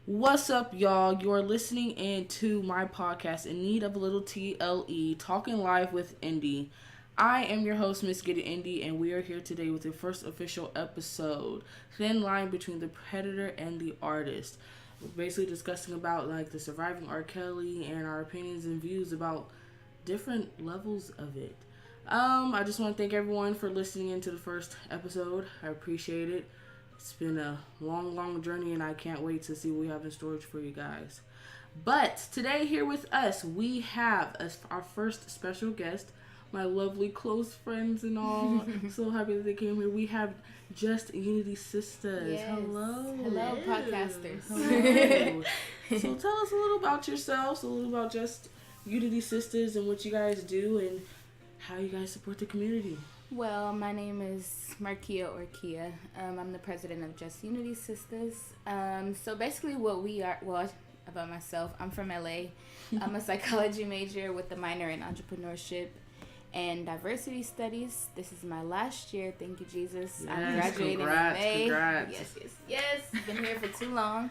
What's up, y'all? You're listening in to my podcast, In Need of a Little TLE, Talking Live with Indy. I am your host, Miss Get It Indy, and we are here today with the first official episode, Thin Line Between the Predator and the Artist. We're basically discussing about the Surviving R.Kelly and our opinions and views about different levels of it. I just want to thank everyone for listening into the first episode. I appreciate it. It's been a long journey, and I can't wait to see what we have in storage for you guys. But today, here with us, we have our first special guest, my lovely close friends and all. So happy that they came here. We have Just Unity Sistas. Yes. Hello, podcasters. Hello. So tell us a little about yourselves, a little about Just Unity Sistas and what you guys do and how you guys support the community. Well, my name is Markia or Kia. I'm the president of Just Unity Sistas. So basically what we are, about myself, I'm from LA. I'm a psychology major with a minor in entrepreneurship and diversity studies. This is my last year. Thank you, Jesus. Yes, I'm graduating in May. Congrats. Yes. Been here for too long.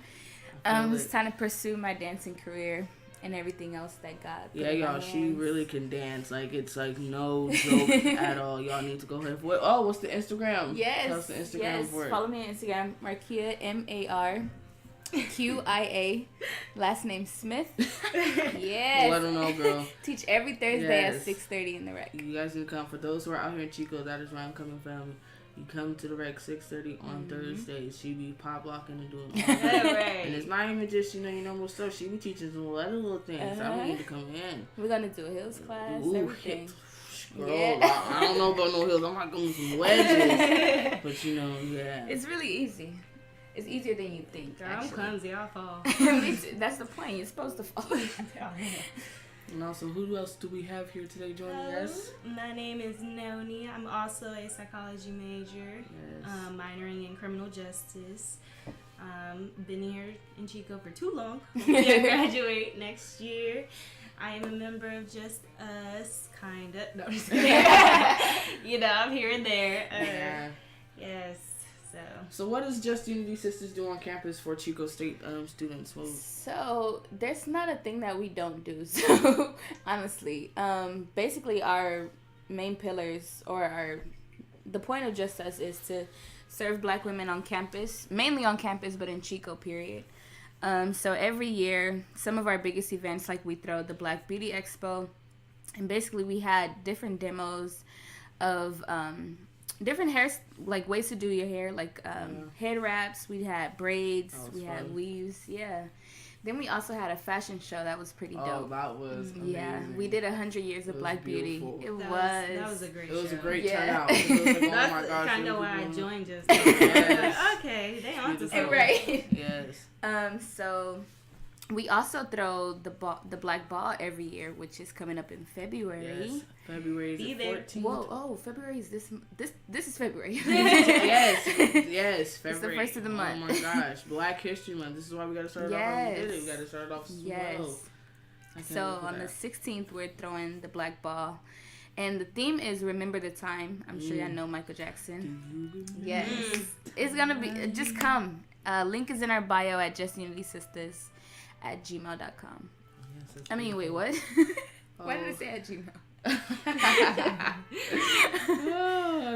It's time to pursue my dancing career and everything else that God put in my y'all, she hands. really can dance. It's no joke at all. Y'all need to go ahead for it. Oh, what's the Instagram? Yes. Tell us the Instagram for it. Follow me on Instagram, Markia, MARQIA, last name Smith. Yes. Let them know, girl. Teach every Thursday at 6:30 in the rec. You guys can come. For those who are out here in Chico, that is where I'm coming from. You come to the rec 6:30 on Thursdays. She be pop locking and doing all that. Right. And it's not even just, your normal stuff. She be teaching some other little things. I don't need to come in. We're going to do a heels class, everything. Girl, Yeah. I don't know about no heels. I'm not going some wedges. But, yeah. It's really easy. It's easier than you think. Girl, I'm clumsy. I'll fall. That's the point. You're supposed to fall. And also, who else do we have here today joining us? My name is Noni. I'm also a psychology major, minoring in criminal justice. Been here in Chico for too long. I graduate next year. I am a member of Just Us, kinda. No, I'm just kidding. I'm here and there. Yes. So what does Just Unity Sistas do on campus for Chico State students? Well, so there's not a thing that we don't do. So honestly, basically our main pillars or the point of Just Us is to serve Black women on campus, mainly on campus, but in Chico, period. So every year, some of our biggest events, like we throw the Black Beauty Expo, and basically we had different demos of different hairs, like ways to do your hair, head wraps. We had braids. We had weaves. Yeah. Then we also had a fashion show that was pretty dope. Oh, that was amazing. Yeah, we did 100 years of Black beautiful. Beauty. That was a great show. It was a great turnout. It was like, oh my gosh. Kind of why I joined Just. Yes. Okay, they on to Right. something. Right. Yes. So we also throw the Black Ball every year, which is coming up in February. Yes. February Be the there. 14th. Whoa! February is this is February. yes. February. It's the first of the month. Oh my gosh, Black History Month. This is why we got to start it off how we did it. We got to start it off slow. So on the 16th, we're throwing the Black Ball. And the theme is Remember the Time. I'm sure y'all know Michael Jackson. Yes. It's going to be, just come. Link is in our bio at justunitysistas@gmail.com. Yes, I mean, wait, what? Why did I say at Gmail?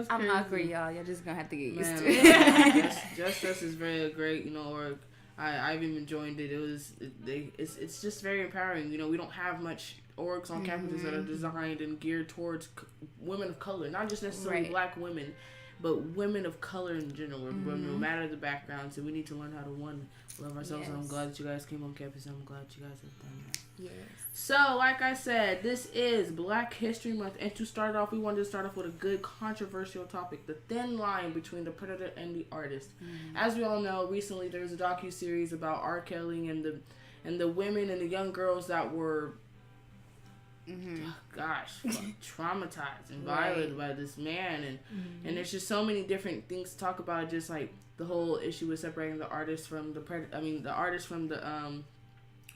I'm awkward, y'all. You're just going to have to get used to it. Just Us is very great, org. I've even joined it. It's just very empowering. We don't have much orgs on campuses that are designed and geared towards women of color, not just necessarily Black women, but women of color in general. No matter the background, so we need to learn how to love ourselves. And I'm glad that you guys came on campus. And I'm glad you guys have done that. Yes. So, like I said, this is Black History Month, and to start off, we wanted to start off with a good controversial topic: the thin line between the predator and the artist. As we all know, recently there was a docu-series about R.Kelly and the women and the young girls that were traumatized and violated by this man, and there's just so many different things to talk about. Just like the whole issue with separating the artist from the artist from the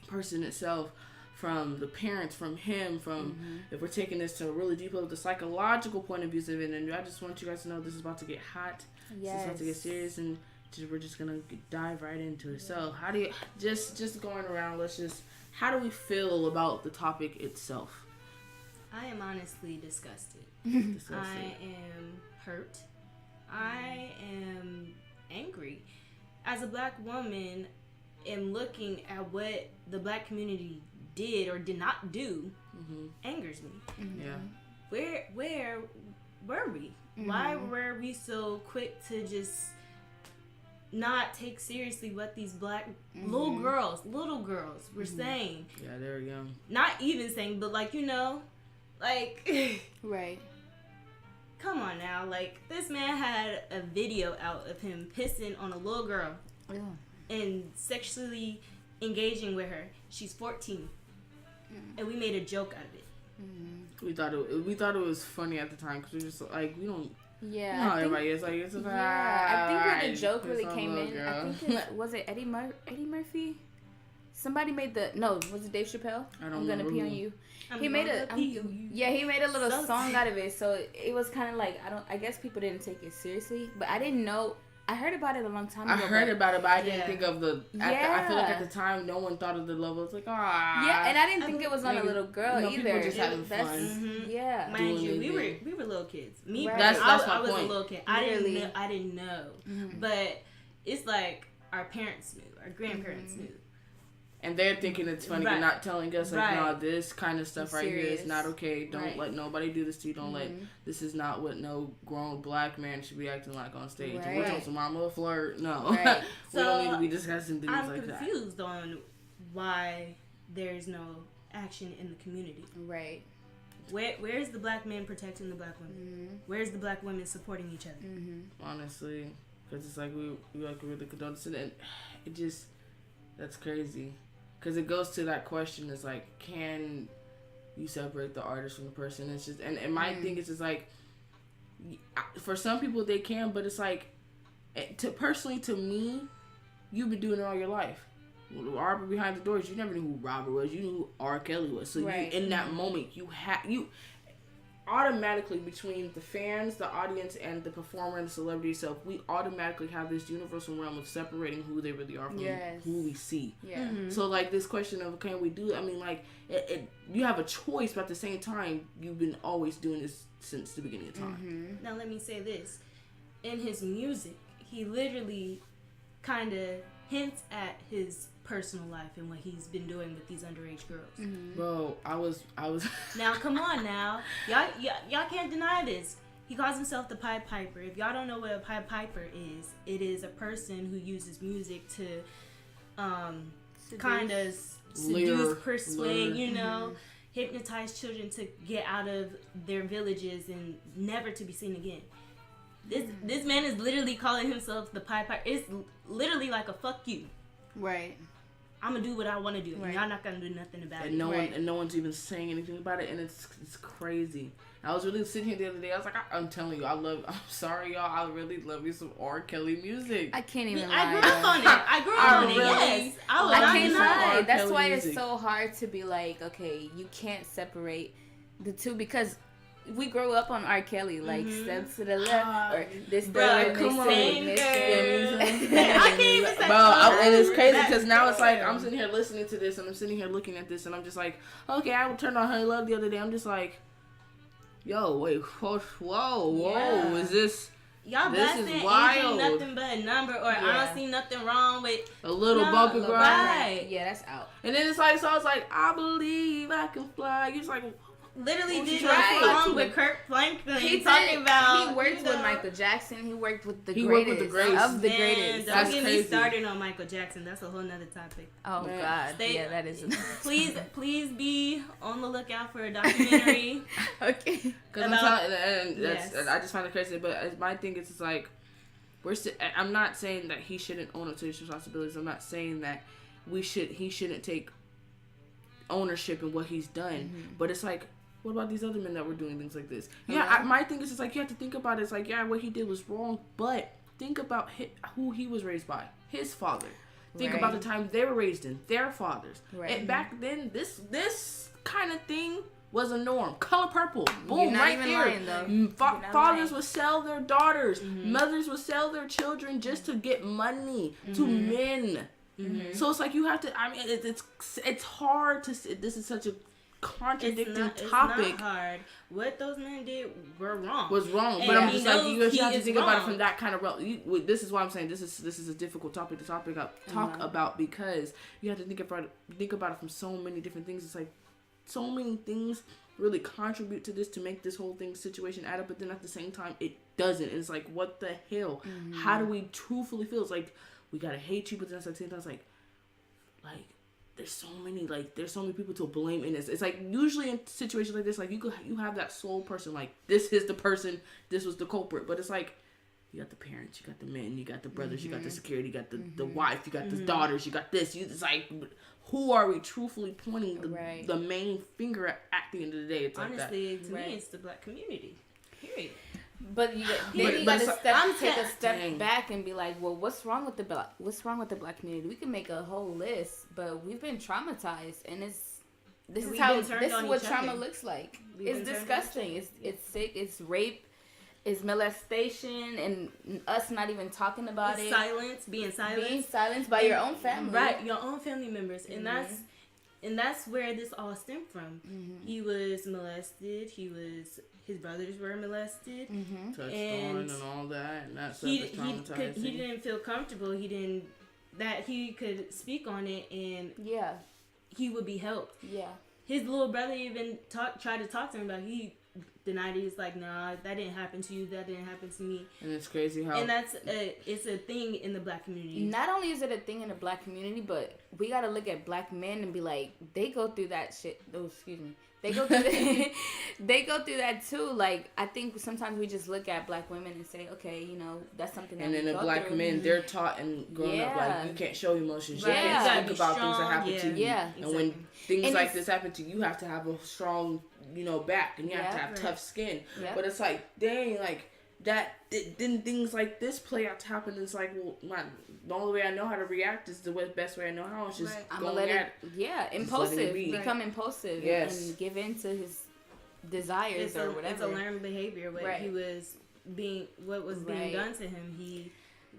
person itself, from the parents, from him, from if we're taking this to a really deep level, the psychological point of view of it. And I just want you guys to know this is about to get hot. This is about to get serious, and we're just gonna dive right into it. So how do you just going around? How do we feel about the topic itself? I am honestly disgusted. I am hurt. I am angry. As a black woman, am looking at what the black community did or did not do angers me. Yeah. Where were we? Why were we so quick to just not take seriously what these black little girls were saying? Yeah, they were young. Not even saying, but like, Right. Come on now, like, this man had a video out of him pissing on a little girl and sexually engaging with her. She's 14, and we made a joke out of it. We thought it was funny at the time because we were just like, we don't. Yeah, You know how everybody is like, it's I think where the joke really came in, girl. I think was it Eddie Murphy? Somebody made was it Dave Chappelle? I'm gonna pee on you. He made a little song out of it, so it was kind of like, I guess people didn't take it seriously, but I didn't know. I heard about it a long time ago. I heard about it, but I didn't think of I feel like at the time, no one thought of the level. It's like, yeah, and I didn't think it was on a little girl either. People just having fun. Yeah, mind you, we were little kids. Me, right. That's I my was point. a little kid. I didn't know, but it's like our parents knew, our grandparents knew. And they're thinking it's funny, but not telling us, like, no, this kind of stuff right here is not okay. Don't let nobody do this to you. Don't let, this is not what no grown black man should be acting like on stage. Right. We're supposed to mama flirt. No. Right. We don't need to be discussing things I'm like that. I'm confused on why there's no action in the community. Right. Where's the black men protecting the black women? Where's the black women supporting each other? Honestly. Because it's like we really condone it. And it just, that's crazy. Because it goes to that question, is like, can you separate the artist from the person? It's just, and my thing is just like, for some people they can, but it's like, to me, you've been doing it all your life. Robert behind the doors, you never knew who Robert was. You knew who R.Kelly was. So you, in that moment, you automatically, between the fans, the audience, and the performer and the celebrity itself, we automatically have this universal realm of separating who they really are from who we see. Yeah. So like this question of can we do? I mean, like you have a choice, but at the same time, you've been always doing this since the beginning of time. Now let me say this: in his music, he literally kind of hints at his personal life and what he's been doing with these underage girls. Bro, I was. Now come on, now y'all can't deny this. He calls himself the Pied Piper. If y'all don't know what a Pied Piper is, it is a person who uses music to kind of seduce, persuade, hypnotize children to get out of their villages and never to be seen again. This man is literally calling himself the Pied Piper. It's literally like a fuck you. Right. I'm gonna do what I want to do, and y'all not gonna do nothing about it. And no one's even saying anything about it, and it's crazy. I was really sitting here the other day. I was like, I'm telling you, I'm sorry, y'all. I really love me some R. Kelly music. I can't even lie. I grew up on it. I grew up on it. Yes, I can't lie. That's Kelly why music. it's so hard to be like, okay, you can't separate the two, because we grow up on R. Kelly, like steps to the left or this bro, come on, and it's crazy because now it's like I'm sitting here listening to this and I'm sitting here looking at this and I'm just like, okay, I turned on Honey Love the other day. I'm just like, yo, wait, whoa, is this? Y'all blasting ain't nothing but a number, or I don't see nothing wrong with a little bump and grind. Right. Yeah, that's out. And then it's like, so I was like, I believe I can fly. You're just like, literally did a song with Kurt Franklin. He worked with Michael Jackson. He worked with the greatest of the greatest. Don't get me started on Michael Jackson. That's a whole nother topic. Oh God, yeah, that is. Please be on the lookout for a documentary. Okay. Because I just find it crazy. But my thing is, it's like I'm not saying that he shouldn't own up to his responsibilities. I'm not saying that he shouldn't take ownership in what he's done. But it's like, what about these other men that were doing things like this? Yeah, my thing is, it's like, you have to think about it. It's like, yeah, what he did was wrong, but think about who he was raised by. His father. Think about the time they were raised in. Their fathers. Right. And back then, this kind of thing was a norm. Color purple, boom, You're not right even there. lying, though. Fathers would sell their daughters. Mothers would sell their children just to get money to men. So it's like you have to. I mean, it's hard to. This is such a contradicting topic. It's not hard. What those men did was wrong. And but I'm just like, you have to think about it wrong. from that kind of realm. This is why I'm saying this is a difficult topic to talk about, because you have to think about it from so many different things. It's like so many things really contribute to this to make this whole situation add up, but then at the same time it doesn't. It's like, what the hell? How do we truthfully feel? It's like we gotta hate you, but then at the same time it's like there's so many people to blame in this. It's like usually in situations like this, like you have that sole person, like this is the person, this was the culprit, but it's like you got the parents, you got the men, you got the brothers, you got the security, you got the wife, you got the daughters, you got this. It's like, who are we truthfully pointing the main finger at the end of the day? It's honestly, like to me, it's the Black community. Period. But you gotta take a step back and be like, well, what's wrong with the Black community? We can make a whole list, but we've been traumatized, and this is what trauma looks like. It's disgusting. It's sick. It's rape. It's molestation, and us not even talking about it. Being silenced by your own family, right? Your own family members, and that's where this all stemmed from. He was molested. His brothers were molested, touched on and all that, and that stuff is traumatizing. He didn't feel comfortable. He could speak on it, and he would be helped. Yeah, his little brother even tried to talk to him about it. He denied it. He's like, nah, that didn't happen to you. That didn't happen to me. And it's crazy how. And it's a thing in the Black community. Not only is it a thing in the Black community, but we gotta look at Black men and be like, they go through that shit. Oh, excuse me. They go through that too. Like, I think sometimes we just look at Black women and say, okay, that's something that. And then the Black men, they're taught and growing up like, you can't show emotions. You Right. can't speak about things that happen to you. Yeah. And when things like this happen to you, you have to have a strong, back, and you have to have tough skin. Yeah. But it's like, dang, like that. Didn't things like this play out to happen? It's like, well, the only way I know how to react is the best way I know how. It's just going at it. Yeah, impulsive. Become impulsive and give in to his desires or whatever. It's a learned behavior. What was being done to him, he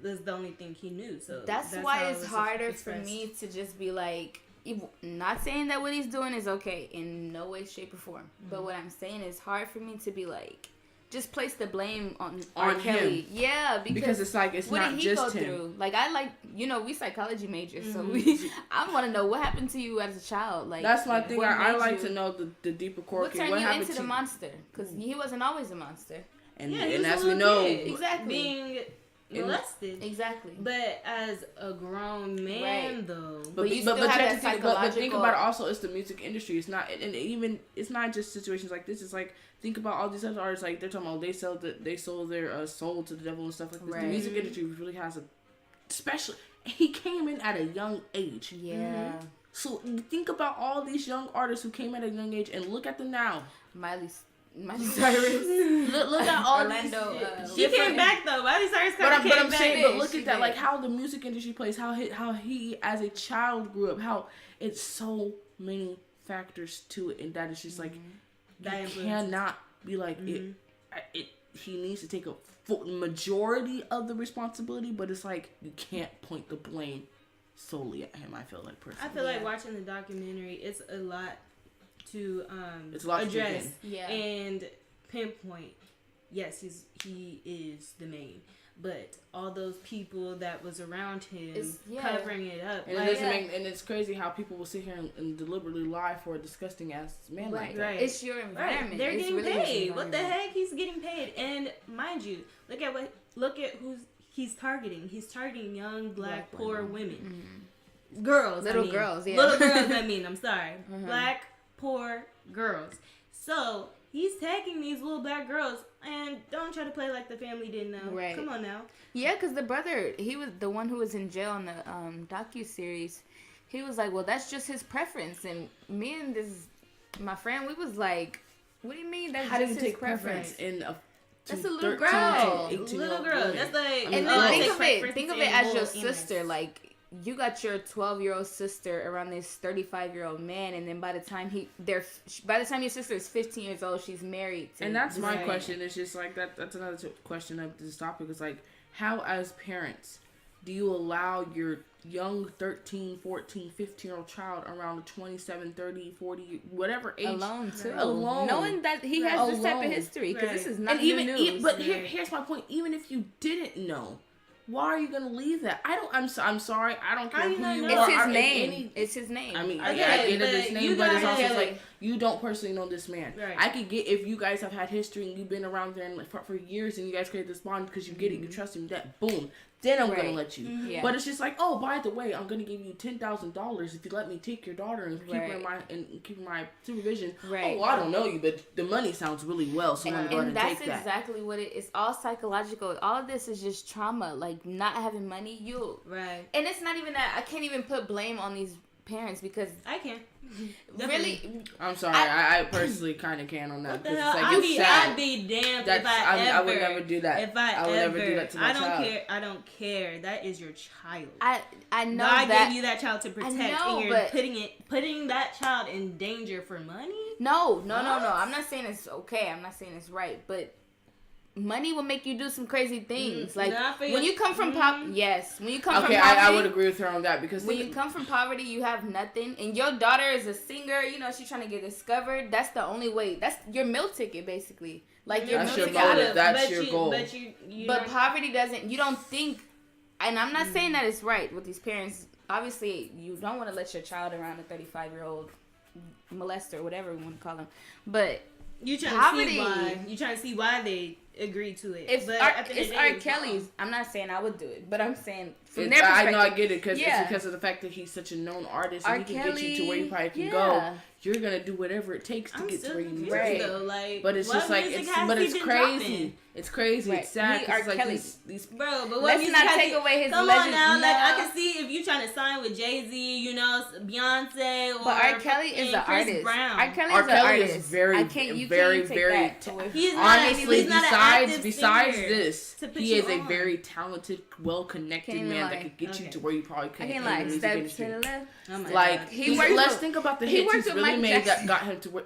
was the only thing he knew. So that's why it's harder for me to just be like, not saying that what he's doing is okay in no way, shape, or form. But what I'm saying is hard for me to be like, just place the blame on R.Kelly. Him. Yeah, because it's like, it's not just him. Through? Like, we psychology majors, so I want to know what happened to you as a child. Like, that's my thing. I like to know the deeper core. What turned you into the monster? Because he wasn't always a monster. And as we know, exactly, being molested. Exactly. But as a grown man, though. But you still have that psychological. But think about it also, it's the music industry. It's not, and even, it's not just situations like this. It's like, think about all these other artists, like, they're talking about they sold their soul to the devil and stuff like this. Right. The music industry really has he came in at a young age. Yeah. So think about all these young artists who came at a young age, and look at them now. Miley Cyrus. look at all Orlando. She came back though. Miley Cyrus came back. But look at that, like how the music industry plays, how he as a child grew up, how it's so many factors to it, and that is just like you cannot be like it. He needs to take a full majority of the responsibility, but it's like you can't point the blame solely at him. I feel like personally. I feel like watching the documentary, it's a lot to address and pinpoint. Yes, he is the main, but all those people that was around him covering it up, and and it's crazy how people will sit here and deliberately lie for a disgusting ass man like that. Right. It's your environment. Right. They're getting paid. What the heck? He's getting paid, and mind you, look at who he's targeting. He's targeting young black poor women, girls, little girls. I'm sorry, black poor girls. So he's tagging these little black girls, and don't try to play like the family didn't know. Right. Come on now. Yeah, because the brother, he was the one who was in jail in the docu-series. He was like, well, that's just his preference. And me and my friend, we was like, what do you mean that's just his preference? That's a little girl. Little girl. That's like, and then think of it as your sister. Like, you got your 12-year-old sister around this 35-year-old man, and then by the time your sister is 15 years old, she's married. And that's my question. It's just like that's another question of this topic. Is like, how as parents do you allow your young 13, 14, 15-year-old child around the 27, 30, 40, whatever age. Alone, too. Alone. Knowing that he has this type of history. Because this is not new news. But here's my point. Even if you didn't know, why are you going to leave that? I'm sorry. I don't care who you are. It's his name. It's his name. I mean, I get it, his name, but it's also like, you don't personally know this man. Right. I could get if you guys have had history and you've been around there and for years and you guys create this bond because you get it, you trust him, that boom. Then I'm going to let you. Yeah. But it's just like, oh, by the way, I'm going to give you $10,000 if you let me take your daughter and keep her in my supervision. Right. Oh, I don't know you, but the money sounds really well, so I'm going to go ahead and take that. And that's exactly what it is. All psychological. All of this is just trauma. Like, not having money, Right. And it's not even that. I can't even put blame on these parents because I can. Really, I'm sorry. I personally kind of can on that. What the hell? Like, I'd be damned if I would never do that. If I would ever, never do that to my child. I don't care. That is your child. I know God that gave you that child to protect, and you're putting that child in danger for money. No. I'm not saying it's okay. I'm not saying it's right, but money will make you do some crazy things. Like when you come from poverty. When you come from poverty. I would agree with her on that because when you come from poverty, you have nothing, and your daughter is a singer. You know, she's trying to get discovered. That's the only way. That's your meal ticket, basically. Like your that's meal your ticket. goal. That's your goal. But poverty doesn't. You don't think. And I'm not saying that it's right with these parents. Obviously, you don't want to let your child around a 35-year-old molester, whatever we want to call him. But you trying to see why they agree to it. It's R.Kelly's. I'm not saying I would do it, but I'm saying from their perspective. I know I get it because it's because of the fact that he's such a known artist and he can get you to where you probably can go. You're gonna do whatever it takes to get to where you need to go. But it's just like it's crazy. It's crazy. Right. It's sad. It's like these bro. But let's not take away his come legend. on now, no. Like I can see if you trying to sign with Jay-Z, you know, Beyonce, or but R. Kelly is an artist. Brown. R. Kelly is very, very. Honestly, besides this, he is a very talented, well-connected man that could get you to where you probably couldn't. I can't lie. Step to the left. Like let's think about the hits he's really made that got him to where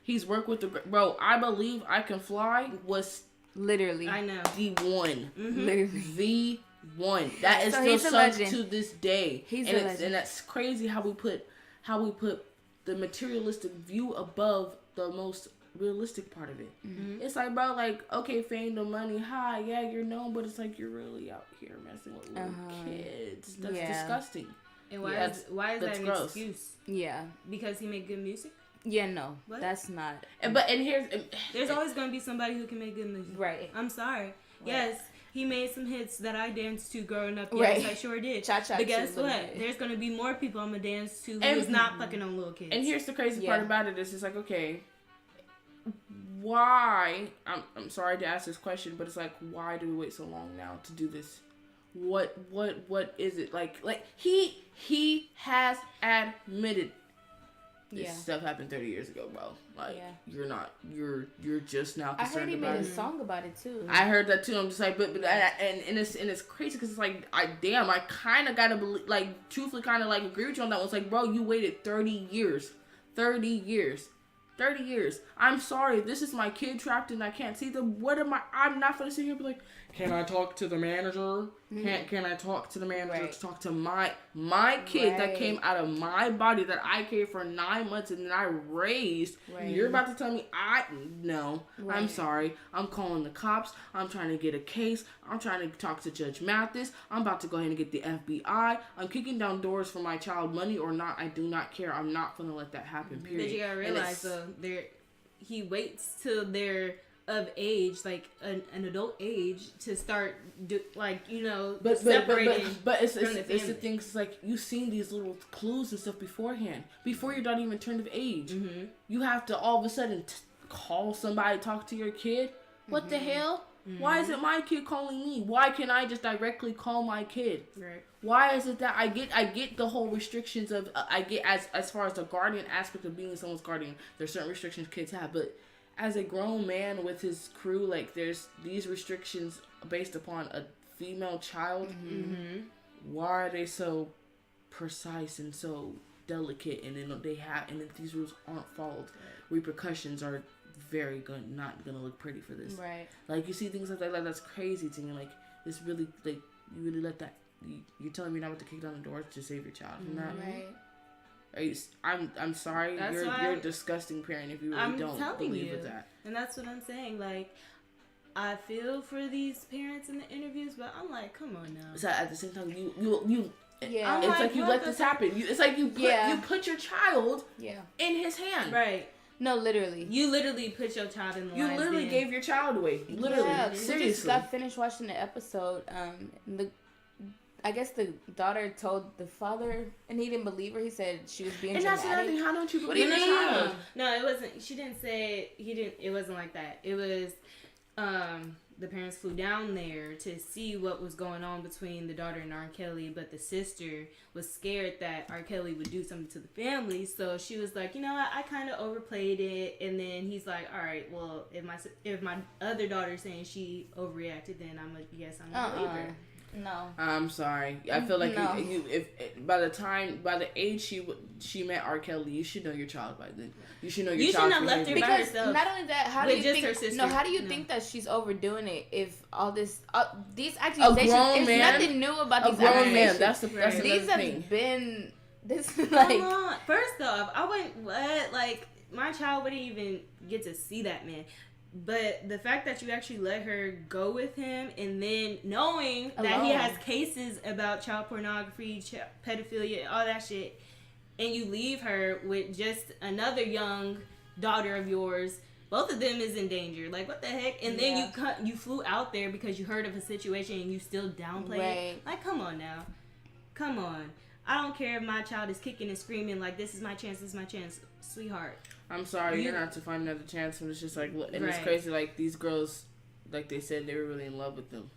he's worked with the bro. I Believe I Can Fly was literally I know the one, literally the one that is still sung to this day. And that's crazy how we put the materialistic view above the most realistic part of it. It's like, bro, like, okay, fame, the money, hi, yeah, you're known, but it's like you're really out here messing with little kids. That's disgusting. And why is that an excuse? Yeah, because he made good music. Yeah, no, that's not. There's always gonna be somebody who can make good music. Right. I'm sorry. Right. Yes, he made some hits that I danced to growing up. Right. Yes, I sure did. Cha-cha. But guess what? There's gonna be more people I'm gonna dance to who's not fucking on little kids. And here's the crazy part about it is, it's like, okay, why? I'm sorry to ask this question, but it's like, why do we wait so long now to do this? What is it like he has admitted this stuff happened 30 years ago, bro. Like you're just now concerned. I heard he about made a song about it too. I heard that too. I'm just like, but it's crazy because it's like I kind of gotta believe, like, truthfully kind of like agree with you on that one. It's like, bro, you waited 30 years. I'm sorry, this is my kid trapped and I can't see them. What am I? I'm not gonna sit here and be like, can I talk to the manager? Can I talk to the manager to talk to my kid that came out of my body that I carried for 9 months and then I raised? You're about to tell me no. I'm sorry. I'm calling the cops. I'm trying to get a case. I'm trying to talk to Judge Mathis. I'm about to go ahead and get the FBI. I'm kicking down doors for my child, money or not. I do not care. I'm not gonna let that happen. Period. But you gotta realize though, he waits till they're of age, like an adult age, to start separating. But it's the thing. It's like you've seen these little clues and stuff beforehand. Before your daughter even turned of age, you have to all of a sudden call somebody, talk to your kid. What the hell? Why isn't my kid calling me? Why can't I just directly call my kid? Right. Why is it that I get the whole restrictions of I get as far as the guardian aspect of being someone's guardian. There's certain restrictions kids have, but as a grown man with his crew, like, there's these restrictions based upon a female child. Why are they so precise and so delicate, and then if these rules aren't followed, repercussions are not gonna look pretty for this. Right. Like, you see things like that, that's crazy to me. Like, it's really, like, you really let that, you're telling me not to kick down the door to save your child from that? Right. I'm sorry. You're a disgusting parent if you really don't believe with that. And that's what I'm saying. Like, I feel for these parents in the interviews, but I'm like, come on now. So at the same time, you Yeah. it's like you let this happen. It's like you put your child in his hand. Right. No, literally. You literally put your child in the You literally gave your child away. Literally. Yeah, Seriously. We just got finished watching the episode. I guess the daughter told the father, and he didn't believe her. He said she was being dramatic. And that's another thing. How don't you believe your child? No, it wasn't. She didn't say he didn't. It wasn't like that. It was, the parents flew down there to see what was going on between the daughter and R.Kelly, but the sister was scared that R.Kelly would do something to the family, so she was like, you know what, I kind of overplayed it. And then he's like, all right, well, if my other daughter's saying she overreacted, then I'm gonna believe her. No, I'm sorry. I feel like if by the age she met R. Kelly, you should know your child by then. You should know your you child. You shouldn't have left her by because herself. not only that, how do you think? Her sister. No, how do you think that she's overdoing it? If all this, these accusations, there's nothing new about these accusations. Man, that's the thing. These have been this Come like. on. First off, I wouldn't. What? Like, my child wouldn't even get to see that man. But the fact that you actually let her go with him, and then knowing that he has cases about child pornography, pedophilia, all that shit, and you leave her with just another young daughter of yours, both of them is in danger. Like, what the heck? And then you flew out there because you heard of a situation and you still downplay it. Like, come on now. Come on. I don't care if my child is kicking and screaming like, this is my chance, sweetheart. I'm sorry, you're not to find another chance. And it's just like, and it's crazy. Like, these girls, like they said, they were really in love with them.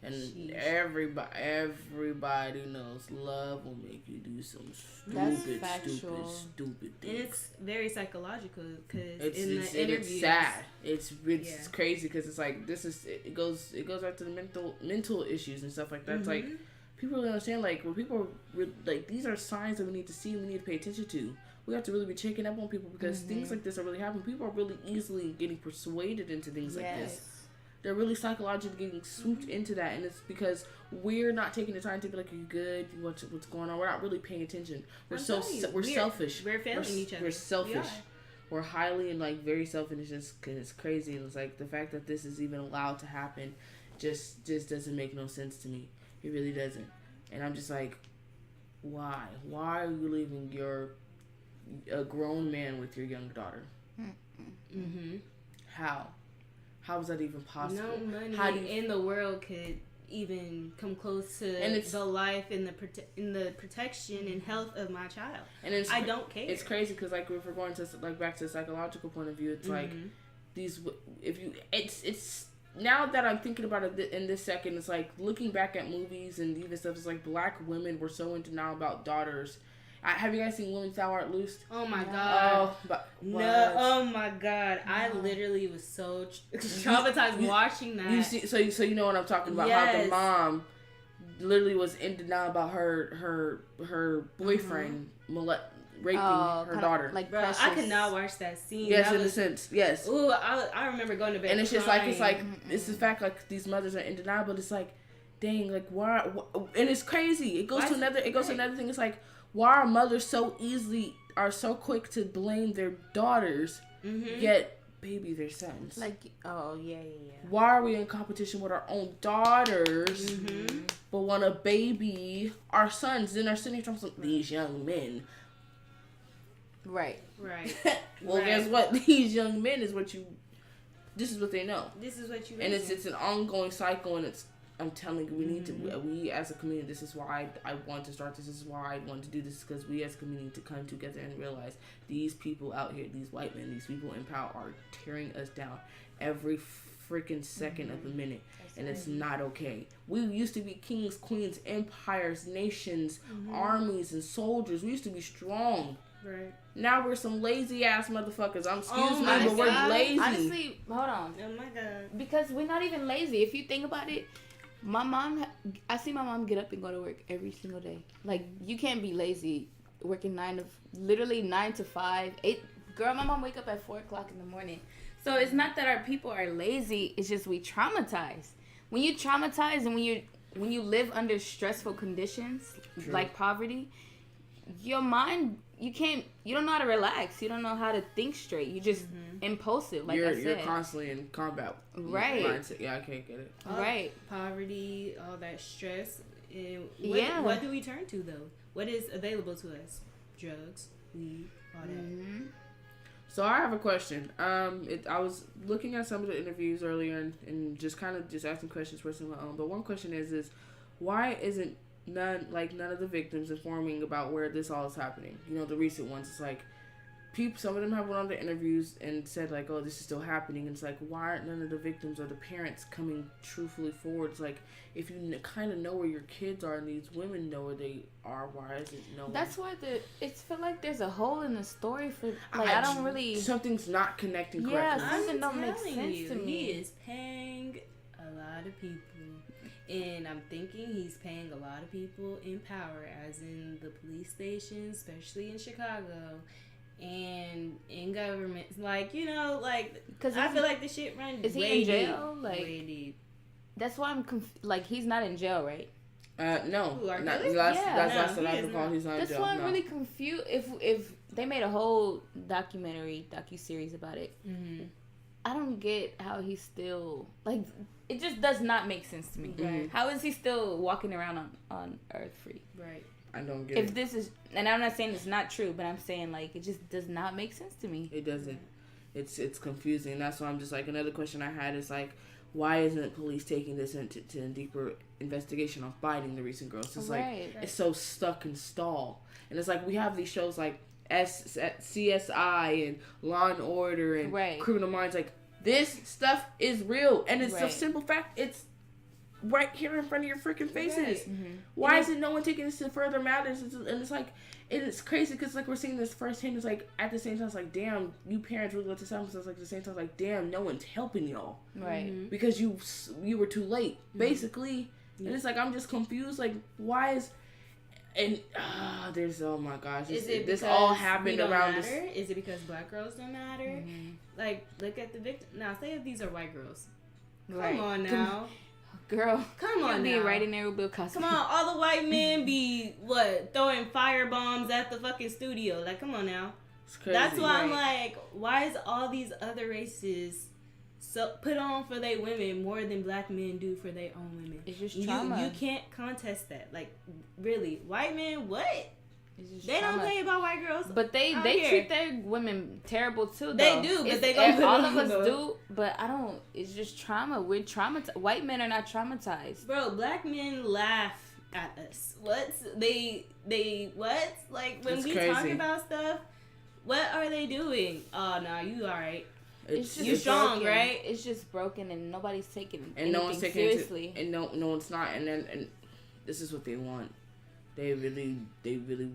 And everybody knows love will make you do some stupid things. And it's very psychological because in the interviews, it's sad. It's crazy because it's like it goes back to the mental issues and stuff like that. It's like, people really understand, like, when people are like, these are signs that we need to see, we need to pay attention to. We have to really be checking up on people because things like this are really happening. People are really easily getting persuaded into things like this. They're really psychologically getting swooped into that, and it's because we're not taking the time to be like, "Are you good? What's going on?" We're not really paying attention. We're selfish. We're failing each other. We're selfish. We're highly and like very selfish. It's crazy. And it's like the fact that this is even allowed to happen, just doesn't make no sense to me. It really doesn't. And I'm just like, why? Why are you leaving a grown man with your young daughter? How is that even possible? No money in the world could even come close to the life and the protection and health of my child. And I don't care. It's crazy because, like, if we're going to like back to the psychological point of view, it's like it's now that I'm thinking about it in this second, it's like looking back at movies and even stuff. It's like black women were so into now about daughters. Have you guys seen Women Thou Art Loosed? Oh my god! No! Oh my god! No. I literally was so traumatized watching that. You see, so you know what I'm talking about? How the mom literally was in denial about her boyfriend raping her daughter. Like, bro, I could not watch that scene. Yes, in a sense, yes. Ooh, I remember going to bed. And it's just like it's the fact like these mothers are in denial, but it's like, dang, like why? And it's crazy. It goes to another thing. It's like, why are mothers are so quick to blame their daughters, yet baby their sons? Like, oh yeah. Why are we in competition with our own daughters, but want to baby our sons? Then are sitting here talking these young men. Right. Well, guess what? These young men this is what they know. This is what you. And it's an ongoing cycle, and I'm telling you, we as a community, this is why I want to start this. This is why I want to do this, because we as a community need to come together and realize these people out here, these white men, these people in power are tearing us down every freaking second of the minute. And it's not okay. We used to be kings, queens, empires, nations, armies, and soldiers. We used to be strong. Right. Now we're some lazy ass motherfuckers. Excuse me, but we're lazy. Honestly, hold on. Oh my god. Because we're not even lazy. If you think about it, I see my mom get up and go to work every single day. Like, you can't be lazy working 9 to 5, 8. Girl, my mom wake up at 4 o'clock in the morning. So it's not that our people are lazy. It's just we traumatize. When you traumatize and when you live under stressful conditions, True. Like poverty, your mind, you don't know how to relax. You don't know how to think straight. You just impulsive, like I said. You're constantly in combat. Right. Mindset. Yeah, I can't get it. Right. Poverty, all that stress. What do we turn to, though? What is available to us? Drugs, weed, all that. Mm-hmm. So I have a question. I was looking at some of the interviews earlier and just kind of just asking questions for some of my own. But one question is why isn't none of the victims informing about where this all is happening? You know, the recent ones. It's like some of them have went on the interviews and said like, oh, this is still happening. And it's like, why aren't none of the victims or the parents coming truthfully forward? It's like, if you kind of know where your kids are and these women know where they are, why isn't no one? That's why it's feel like there's a hole in the story for, like, I don't really... Something's not connecting correctly. Yeah, something don't make sense to me. He is paying a lot of people. And I'm thinking he's paying a lot of people in power, as in the police stations, especially in Chicago, and in government. Like, you know, like, because I feel like the shit runs. Is he way in jail? Deep, like, way deep. That's why I'm like, he's not in jail, right? No. Who, that's what I recall. He's not in jail. That's why I'm really confused. If they made a whole docu-series about it, I don't get how he's still, like, it just does not make sense to me. Right. How is he still walking around on Earth free? Right. I don't get it. If this is, and I'm not saying it's not true, but I'm saying, like, it just does not make sense to me. It doesn't. It's confusing. That's why I'm just like, another question I had is like, why isn't police taking this into a deeper investigation on fighting the recent girls? It's it's so stuck and stalled. And it's like, we have these shows like CSI and Law and Order and Criminal Minds. Like, this stuff is real. And it's a simple fact. It's right here in front of your freaking faces. Right. Mm-hmm. Why isn't no one taking this to further matters? And it's like, it's crazy because like we're seeing this firsthand. It's like at the same time, it's like, damn, you parents really let this happen. So it's like at the same time, it's like, damn, no one's helping y'all, right? Because you were too late, basically. And it's like, I'm just confused. Like, why is there's, oh my gosh, this all happened around this. Is it because black girls don't matter? Mm-hmm. Like, look at the victim. Now, say if these are white girls. Come on now. Girl, come on be now. right in there with Bill Cosby. Come on, all the white men be throwing fire bombs at the fucking studio. Like, come on now. It's crazy. That's why I'm like, why is all these other races so put on for their women more than black men do for their own women? It's just trauma. You can't contest that. Like, really, white men, what? They trauma. don't play about white girls. But they treat their women terrible too, though. They do, but they gonna all of us do. But I don't. It's just trauma. We're traumatized. White men are not traumatized. Bro, black men laugh at us. They what? Like, when we talk about stuff, what are they doing? Oh no, you alright. It's just you strong, broken. right? It's just broken, and nobody's taking and no one's taking seriously. And no one's not. And this is what they want. They really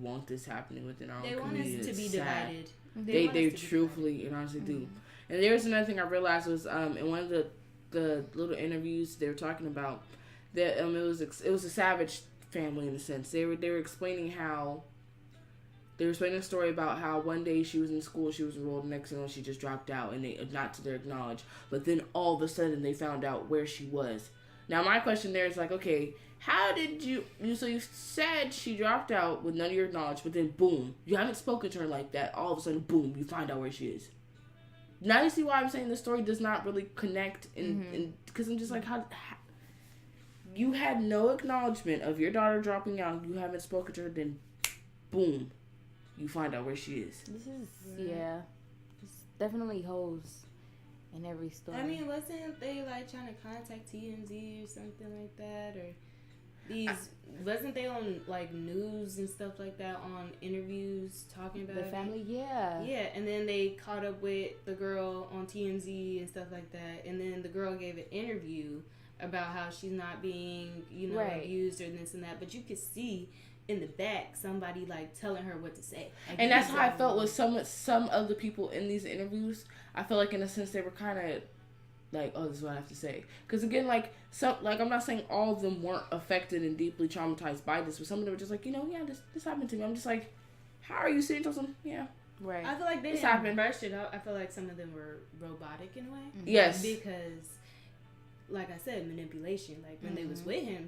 want this happening within our own community. They want us to be divided. They truthfully and honestly do. And there's another thing I realized was in one of the little interviews they were talking about that it was a Savage family in a sense. They were explaining how they were explaining a story about how one day she was in school, she was enrolled, and next thing you know, she just dropped out, and they not to their acknowledge. But then all of a sudden they found out where she was. Now my question there is like, okay, how did you said she dropped out with none of your knowledge, but then boom, you haven't spoken to her like that. All of a sudden, boom, you find out where she is. Now you see why I'm saying the story does not really connect, and because I'm just like, how you had no acknowledgement of your daughter dropping out, you haven't spoken to her, then boom, you find out where she is. This is it's definitely hoes in every story. I mean, wasn't they like trying to contact TMZ or something like that, or? Wasn't they on like news and stuff like that, on interviews talking about the family? Yeah, and then they caught up with the girl on TMZ and stuff like that, and then the girl gave an interview about how she's not being abused or this and that, but you could see in the back somebody like telling her what to say, like, and that's how I felt with some of the people in these interviews. I feel like in a sense they were kind of like, oh, this is what I have to say. Because again, like, I'm not saying all of them weren't affected and deeply traumatized by this, but some of them were just like, yeah, this happened to me. I'm just like, how are you sitting something? Yeah. Right. I feel like they didn't brush it up. I feel like some of them were robotic in a way. Mm-hmm. Yes. Because, like I said, manipulation. Like, when they was with him,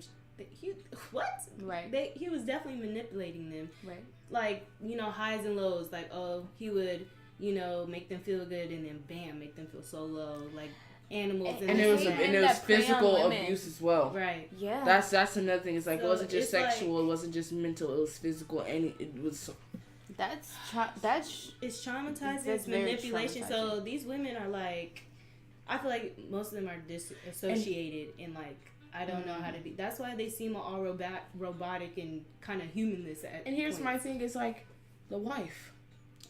Right. He was definitely manipulating them. Right. Like, highs and lows. Like, oh, he would, make them feel good and then bam, make them feel so low. Like, animals. And there was physical abuse as well. Right. Yeah. That's another thing. It's like, it wasn't just sexual. It wasn't just mental. It was physical. And it was... It's traumatizing. It's manipulation. So these women are like, I feel like most of them are disassociated and like, I don't know how to be. That's why they seem all robotic and kind of humanless at And here's my thing is like, the wife.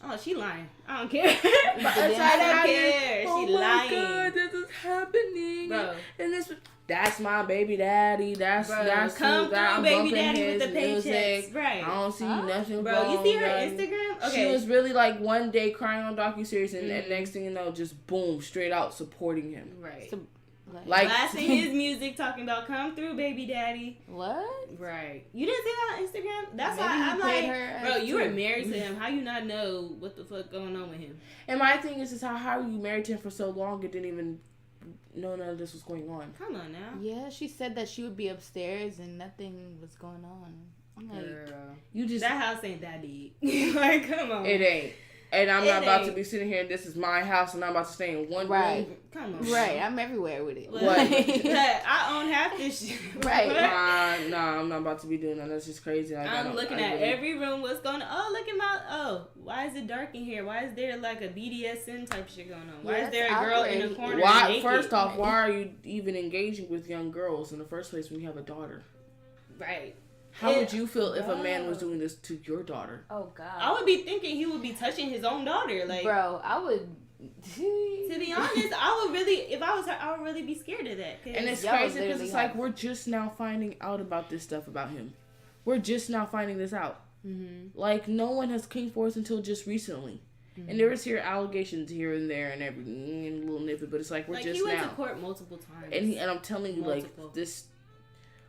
Oh, she lying. I don't care. I don't care. Oh she my lying. God, this is happening. Bro. And that's my baby daddy. That's come through, I'm baby daddy with the music. Paychecks. Right. I don't see nothing bro, wrong. You see her Instagram? Okay. She was really like one day crying on docuseries and next thing you know, just boom, straight out supporting him. Right. So, like blasting his music, talking about come through, baby daddy. What? Right. You didn't see that on Instagram? That's why I'm like, bro, you were married to him. How you not know what the fuck going on with him? And my thing is how are you married to him for so long and didn't even know none of this was going on? Come on now. Yeah, she said that she would be upstairs and nothing was going on. I'm like, girl, that house ain't that deep. Like, come on. It ain't. And I'm not about to be sitting here and this is my house and I'm about to stay in one room. Come on. Right. I'm everywhere with it. What? I own half this shit. Right. Nah, I'm not about to be doing that. That's just crazy. I'm looking at every room. What's going on? Oh, look at why is it dark in here? Why is there like a BDSM type shit going on? Why is there a girl in the corner naked? First off, why are you even engaging with young girls in the first place when you have a daughter? Right. How would you feel if a man was doing this to your daughter? Oh, God. I would be thinking he would be touching his own daughter. Like, bro, I would... to be honest, I would really... If I was her, I would really be scared of that. And it's crazy because it's like we're just now finding out about this stuff about him. We're just now finding this out. Mm-hmm. Like, no one has came forth until just recently. Mm-hmm. And there was allegations here and there and everything, and a little nippy, but it's like we're just now. He went to court multiple times. And I'm telling you, like, this...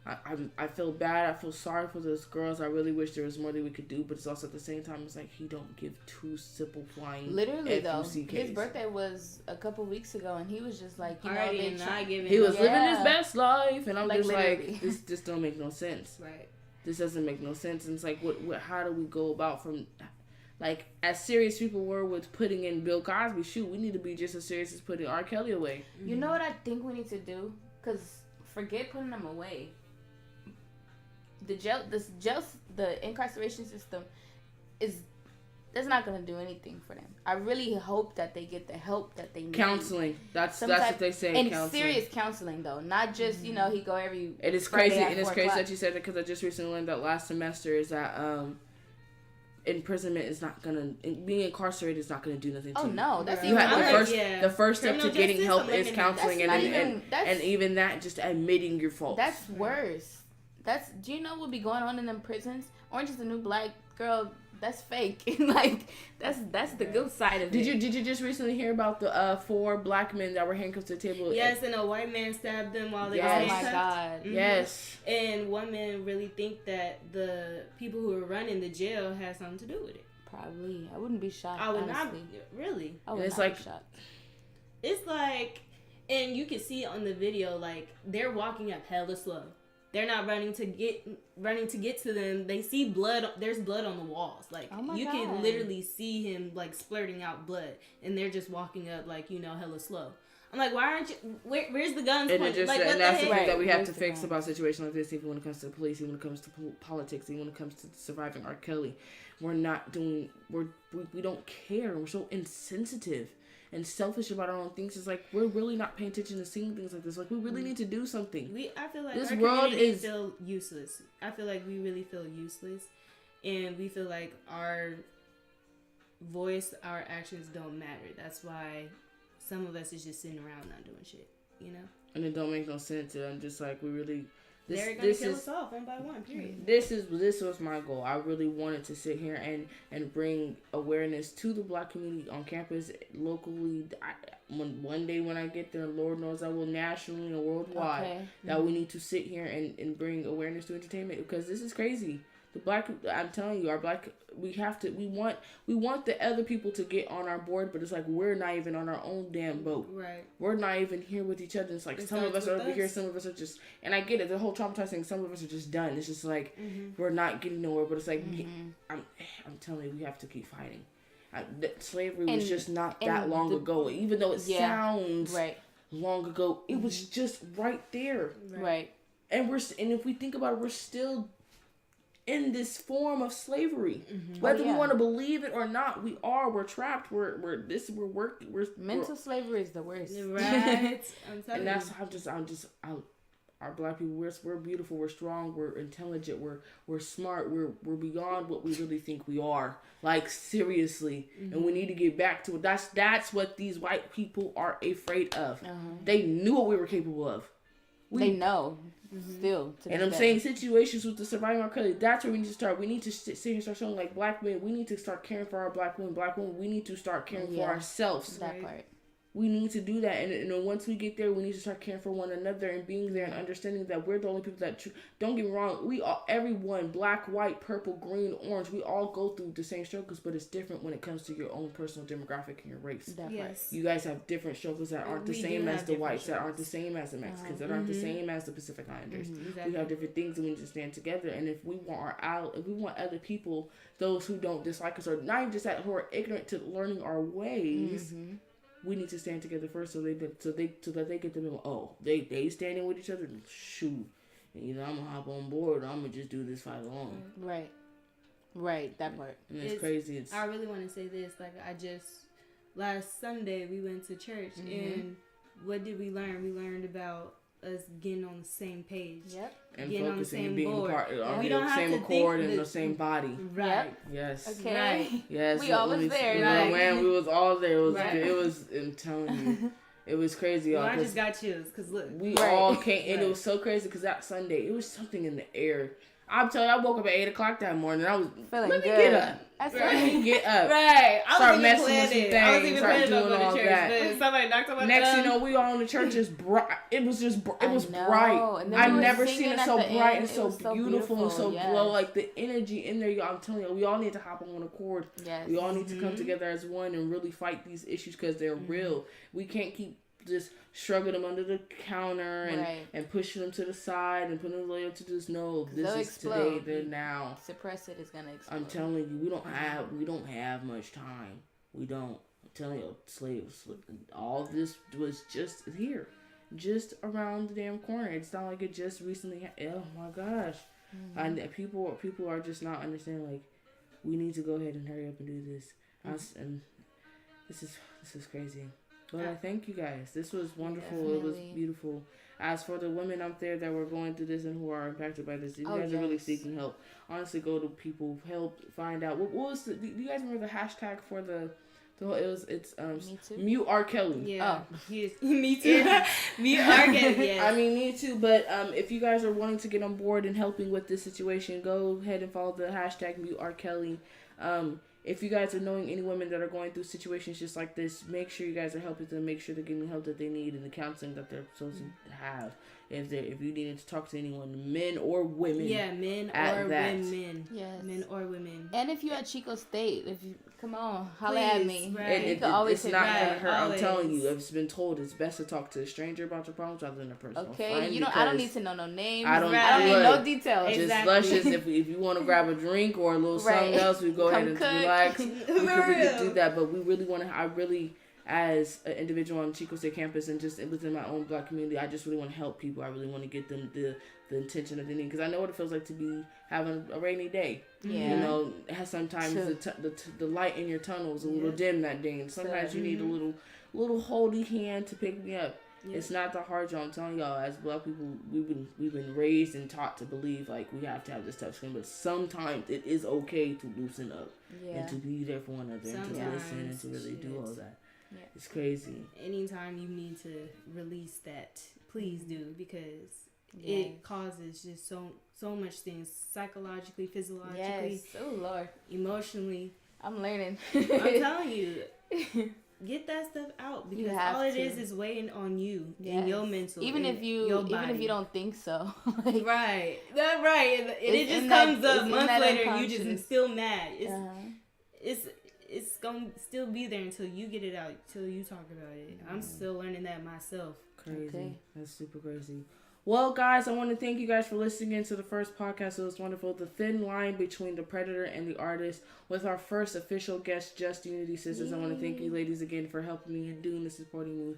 I feel bad. I feel sorry for those girls. I really wish there was more that we could do, but it's also at the same time, it's like he don't give two simple flying. Literally though, his birthday was a couple weeks ago, and he was just like, he was living his best life, and I'm like, just literally. Like, this just don't make no sense. Right. This doesn't make no sense. And it's like, what? How do we go about from, like, as serious people were with putting in Bill Cosby? Shoot, we need to be just as serious as putting R. Kelly away. You know what I think we need to do? Cause forget putting them away. The incarceration system that's not gonna do anything for them. I really hope that they get the help that they need. Counseling. That's what they say. And counseling. Serious counseling though, not just he go every. It is crazy. And it's crazy that you said that because I just recently learned that last semester is that imprisonment is not gonna being incarcerated is not gonna do nothing. Oh no, that's even the first step to getting help is counseling and even that just admitting your faults. That's worse. Do you know what be going on in them prisons? Orange is the New Black, girl. That's fake. Like that's the good side of it. Did you just recently hear about the 4 black men that were handcuffed to the table? Yes, and a white man stabbed them while they were handcuffed. Oh my God. Mm-hmm. Yes. And one man really think that the people who were running the jail had something to do with it. Probably. I wouldn't be shocked. I would honestly. not. Really. I would not be shocked. It's like, and you can see on the video, like they're walking up hella slow. They're not running to get to them. They see blood. There's blood on the walls. Like you can literally see him like splurting out blood, and they're just walking up like hella slow. I'm like, why aren't you? Where's the guns? And pointed? Like, and that's the thing that we have to fix about situations like this. Even when it comes to the police, even when it comes to politics, even when it comes to surviving R. Kelly, we're not doing. We don't care. We're so insensitive and selfish about our own things. It's like we're really not paying attention to seeing things like this. Like we really need to do something. I feel like this our world is feel useless. I feel like we really feel useless, and we feel like our voice, our actions don't matter. That's why some of us is just sitting around not doing shit. And it don't make no sense. And I'm just like, we really They're gonna kill us off one by one. Period. This was my goal. I really wanted to sit here and bring awareness to the Black community on campus, locally. One day when I get there, Lord knows I will, nationally and worldwide. Okay. That we need to sit here and bring awareness to entertainment, because this is crazy. The Black, I'm telling you, our Black, we want the other people to get on our board, but it's like we're not even on our own damn boat. Right. We're not even here with each other. It's like some of us are over here, some of us are just, and I get it, the whole traumatized thing, some of us are just done. It's just like, we're not getting nowhere, but it's like, I'm telling you, we have to keep fighting. Slavery was just not that long ago, even though it sounds long ago, it was just right there. Right. And if we think about it, we're still in this form of slavery, whether we want to believe it or not. We're trapped. We're working. Mental slavery is the worst. Right. I'm telling you. And our Black people, we're beautiful, we're strong, we're intelligent, we're smart, we're beyond what we really think we are. Like, seriously. And we need to get back to it. That's what these white people are afraid of. They knew what we were capable of. They know. Still. And I'm saying situations with the Surviving R.Kelly, that's where we need to start. We need to sit here and start showing, like, Black men, we need to start caring for our Black women. Black women, we need to start caring for ourselves. That part. We need to do that, and then once we get there, we need to start caring for one another and being there and understanding that we're the only people that. Don't get me wrong, everyone, Black, white, purple, green, orange, we all go through the same struggles, but it's different when it comes to your own personal demographic and your race. Yes. You guys have different struggles that aren't the same as the whites, that aren't the same as the Mexicans, that aren't the same as the Pacific Islanders. Exactly. We have different things, and we need to stand together. And if we want other people, those who don't dislike us, or not even just that, who are ignorant to learning our ways. We need to stand together first, so that they get to know. Oh, they standing with each other. Shoot, either I'm gonna hop on board, or I'm gonna just do this fight alone. Right, that part. And it's crazy. I really want to say this. Like, last Sunday we went to church, and what did we learn? We learned about us getting on the same page. Yep. And getting focusing and being part on the same accord and the same body. Right. Yes. Okay. Right. Yes. We all was there. Man, we was all there. It was. I'm telling you, it was crazy. Well, I just got chills because look, we all came, and it was so crazy because that Sunday it was something in the air. I'm telling you, I woke up at 8 o'clock that morning. I was feeling let me good. Get up. Let me get up. Right. Start messing with some things. I was even planning on going to church, that. but somebody knocked on my door. Next, we all in the church is bright. It was bright. I've never seen it so bright and so beautiful and so glow. Like the energy in there, y'all. I'm telling you, we all need to hop on one accord. Yes. We all need to come together as one and really fight these issues because they're real. We can't keep just shrugging them under the counter and pushing them to the side and putting them later to this. No, this is explode. Today. They're now. Suppress it is gonna explode. I'm telling you, we don't have much time. We don't. I'm telling you, slaves. All this was just here, just around the damn corner. It's not like it just recently. Oh my gosh, and people are just not understanding. Like, we need to go ahead and hurry up and do this. And this is crazy. But I thank you guys. This was wonderful. Definitely. It was beautiful. As for the women out there that were going through this and who are impacted by this, you guys are really seeking help. Honestly, go to people, help find out. What was do you guys remember the hashtag for the it's Me Too? Mute R.Kelly. Yeah. Me too. Mute R.Kelly. Yes. I mean, me too. But if you guys are wanting to get on board and helping with this situation, go ahead and follow the hashtag Mute R.Kelly. If you guys are knowing any women that are going through situations just like this, make sure you guys are helping them. Make sure they're getting the help that they need and the counseling that they're supposed to have. If you needed to talk to anyone, men or women. Yeah, men or women. Yes. Men or women. And if you're at Chico State, come on, holla at me. Right. It's not gonna hurt. I'm telling you, I've been told it's best to talk to a stranger about your problems rather than a personal friend. I don't need to know no names. I don't need no details. Let's just if you want to grab a drink or a little something else, we go ahead and relax. We could do that, but we really want to. As an individual on Chico State campus and just within my own Black community, I just really want to help people. I really want to get them the attention that they need because I know what it feels like to be having a rainy day. Yeah. Sometimes the light in your tunnel is a little dim that day, and sometimes you need a little holdy hand to pick me up. Yeah. It's not that hard, y'all. I'm telling y'all, as Black people, we've been raised and taught to believe like we have to have this tough skin, but sometimes it is okay to loosen up and to be there for one another and to listen and to really do all that. Yeah. It's crazy. Anytime you need to release that, please do, because it causes just so much things psychologically, physiologically, oh Lord, emotionally. I'm learning. I'm telling you, get that stuff out, because all it is weighing on you and your mental. Even if you don't think so. Like, right. That's right. And it just comes up months later and you just still mad. It's gonna still be there until you get it out, until you talk about it. I'm still learning that myself. Crazy. Okay. That's super crazy. Well, guys, I want to thank you guys for listening in to the first podcast. It was wonderful. The thin line between the predator and the artist, with our first official guest, Just Unity Sisters. Yay. I want to thank you ladies again for helping me and doing this, supporting me.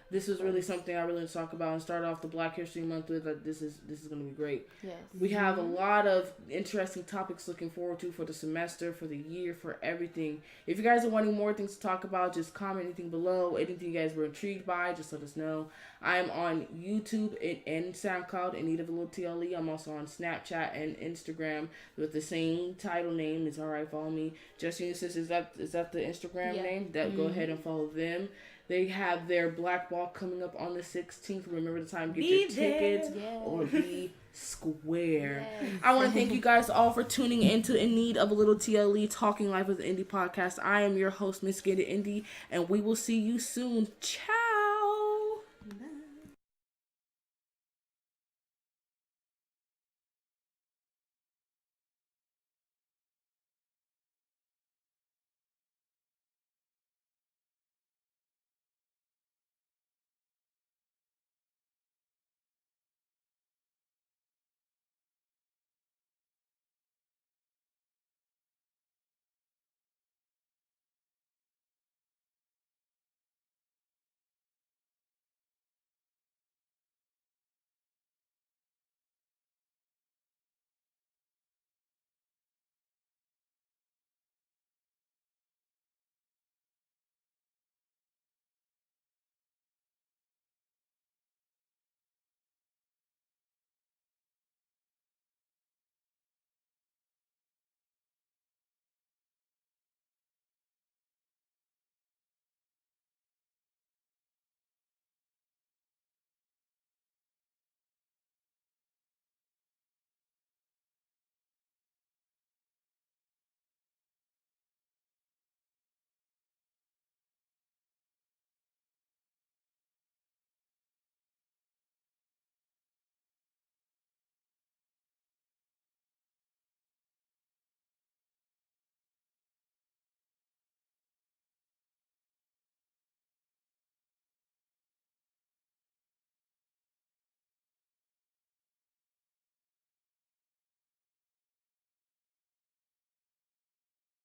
This was really something I really want to talk about and start off the Black History Month with. This is going to be great. Yes. We have a lot of interesting topics looking forward to for the semester, for the year, for everything. If you guys are wanting more things to talk about, just comment anything below. Anything you guys were intrigued by, just let us know. I'm on YouTube and SoundCloud in need of a little TLE. I'm also on Snapchat and Instagram with the same title name. It's alright, follow me. Just Unity Sisters, is that the Instagram name? Go ahead and follow them. They have their Black Ball coming up on the 16th. Remember the time, get your tickets or be square. Yes. I want to thank you guys all for tuning into In Need of a Little TLE, Talking Life with Indie podcast. I am your host, Miss Get It Indie, and we will see you soon. Ciao.